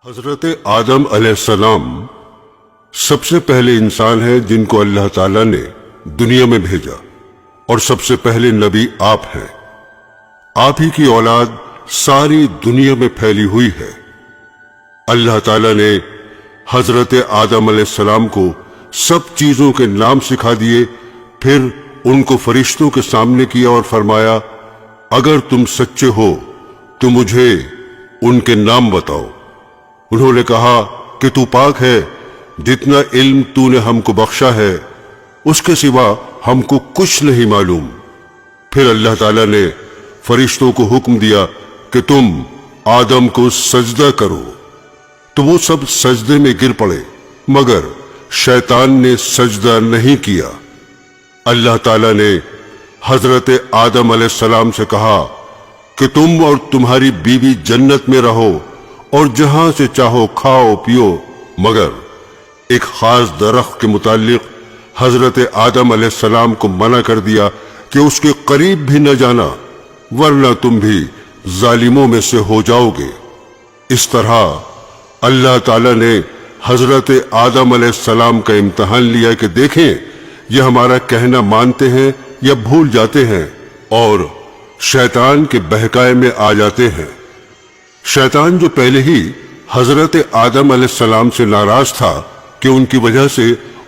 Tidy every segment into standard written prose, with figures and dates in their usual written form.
حضرت آدم علیہ السلام سب سے پہلے انسان ہیں جن کو اللہ تعالیٰ نے دنیا میں بھیجا، اور سب سے پہلے نبی آپ ہیں۔ آپ ہی کی اولاد ساری دنیا میں پھیلی ہوئی ہے۔ اللہ تعالیٰ نے حضرت آدم علیہ السلام کو سب چیزوں کے نام سکھا دیے، پھر ان کو فرشتوں کے سامنے کیا اور فرمایا، اگر تم سچے ہو تو مجھے ان کے نام بتاؤ۔ انہوں نے کہا کہ تو پاک ہے، جتنا علم تو نے ہم کو بخشا ہے اس کے سوا ہم کو کچھ نہیں معلوم۔ پھر اللہ تعالیٰ نے فرشتوں کو حکم دیا کہ تم آدم کو سجدہ کرو، تو وہ سب سجدے میں گر پڑے، مگر شیطان نے سجدہ نہیں کیا۔ اللہ تعالیٰ نے حضرت آدم علیہ السلام سے کہا کہ تم اور تمہاری بیوی جنت میں رہو اور جہاں سے چاہو کھاؤ پیو، مگر ایک خاص درخت کے متعلق حضرت آدم علیہ السلام کو منع کر دیا کہ اس کے قریب بھی نہ جانا، ورنہ تم بھی ظالموں میں سے ہو جاؤ گے۔ اس طرح اللہ تعالیٰ نے حضرت آدم علیہ السلام کا امتحان لیا کہ دیکھیں یہ ہمارا کہنا مانتے ہیں یا بھول جاتے ہیں اور شیطان کے بہکائے میں آ جاتے ہیں۔ شیطان جو پہلے ہی حضرت آدم علیہ السلام سے ناراض تھا کہ ان کی وجہ سے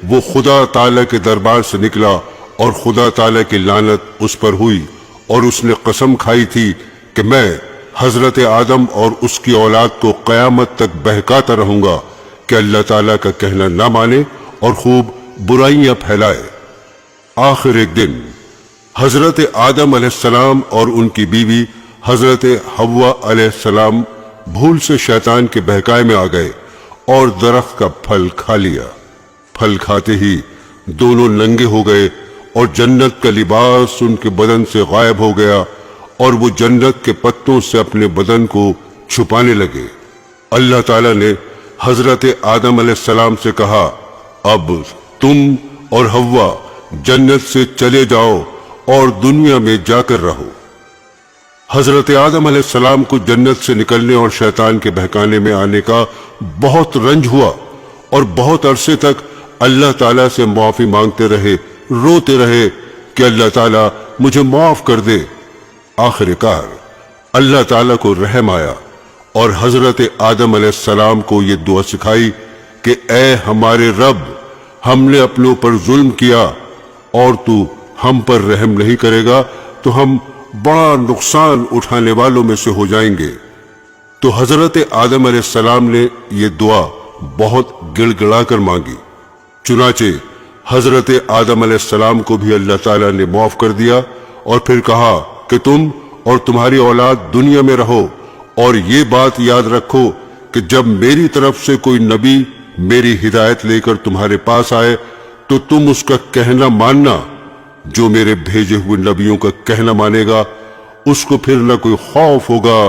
وہ خدا تعالیٰ کے دربار سے نکلا اور خدا تعالیٰ کی لعنت اس پر ہوئی، اور اس نے قسم کھائی تھی کہ میں حضرت آدم اور اس کی اولاد کو قیامت تک بہکاتا رہوں گا کہ اللہ تعالیٰ کا کہنا نہ مانے اور خوب برائیاں پھیلائے۔ آخر ایک دن حضرت آدم علیہ السلام اور ان کی بیوی حضرت حوا علیہ السلام بھول سے شیطان کے بہکائے میں آ گئے اور درخت کا پھل کھا لیا۔ پھل کھاتے ہی دونوں ننگے ہو گئے اور جنت کا لباس ان کے بدن سے غائب ہو گیا، اور وہ جنت کے پتوں سے اپنے بدن کو چھپانے لگے۔ اللہ تعالیٰ نے حضرت آدم علیہ السلام سے کہا، اب تم اور حوا جنت سے چلے جاؤ اور دنیا میں جا کر رہو۔ حضرت آدم علیہ السلام کو جنت سے نکلنے اور شیطان کے بہکانے میں آنے کا بہت رنج ہوا، اور بہت عرصے تک اللہ تعالیٰ سے معافی مانگتے رہے، روتے رہے کہ اللہ تعالیٰ مجھے معاف کر دے۔ آخر کار اللہ تعالیٰ کو رحم آیا اور حضرت آدم علیہ السلام کو یہ دعا سکھائی کہ اے ہمارے رب، ہم نے اپنے اوپر ظلم کیا اور تو ہم پر رحم نہیں کرے گا تو ہم بڑا نقصان اٹھانے والوں میں سے ہو جائیں گے۔ تو حضرت آدم علیہ السلام نے یہ دعا بہت گڑ گڑا کر مانگی، چنانچہ حضرت آدم علیہ السلام کو بھی اللہ تعالیٰ نے معاف کر دیا، اور پھر کہا کہ تم اور تمہاری اولاد دنیا میں رہو، اور یہ بات یاد رکھو کہ جب میری طرف سے کوئی نبی میری ہدایت لے کر تمہارے پاس آئے تو تم اس کا کہنا ماننا۔ جو میرے بھیجے ہوئے نبیوں کا کہنا مانے گا اس کو پھر نہ کوئی خوف ہوگا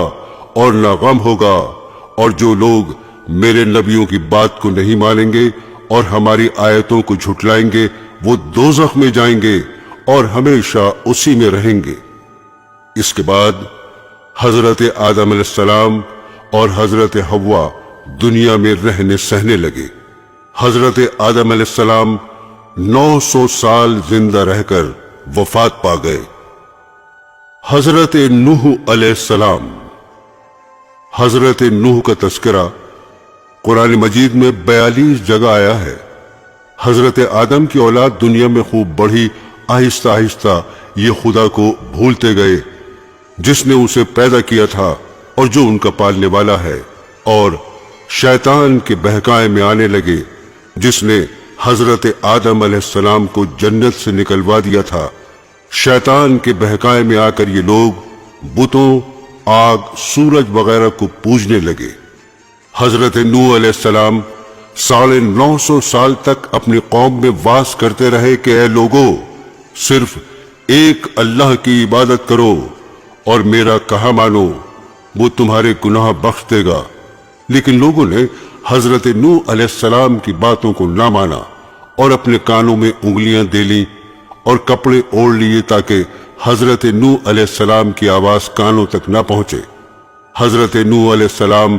اور نہ غم ہوگا، اور جو لوگ میرے نبیوں کی بات کو نہیں مانیں گے اور ہماری آیتوں کو جھٹلائیں گے وہ دوزخ میں جائیں گے اور ہمیشہ اسی میں رہیں گے۔ اس کے بعد حضرت آدم علیہ السلام اور حضرت حوا دنیا میں رہنے سہنے لگے۔ حضرت آدم علیہ السلام 900 سال زندہ رہ کر وفات پا گئے۔ حضرت نوح علیہ السلام۔ حضرت نوح کا تذکرہ قرآن مجید میں 42 جگہ آیا ہے۔ حضرت آدم کی اولاد دنیا میں خوب بڑھی، آہستہ آہستہ یہ خدا کو بھولتے گئے جس نے اسے پیدا کیا تھا اور جو ان کا پالنے والا ہے، اور شیطان کے بہکائے میں آنے لگے جس نے حضرت آدم علیہ السلام کو جنت سے نکلوا دیا تھا۔ شیطان کے بہکائے میں آ کر یہ لوگ بتوں، آگ، سورج وغیرہ کو پوجنے لگے۔ حضرت نوح علیہ السلام 950 سال تک اپنی قوم میں واس کرتے رہے کہ اے لوگو، صرف ایک اللہ کی عبادت کرو اور میرا کہا مانو، وہ تمہارے گناہ بخش دے گا۔ لیکن لوگوں نے حضرت نوح علیہ السلام کی باتوں کو نہ مانا اور اپنے کانوں میں انگلیاں دے لیں اور کپڑے اوڑھ لیے تاکہ حضرت نوح علیہ السلام کی آواز کانوں تک نہ پہنچے۔ حضرت نوح علیہ السلام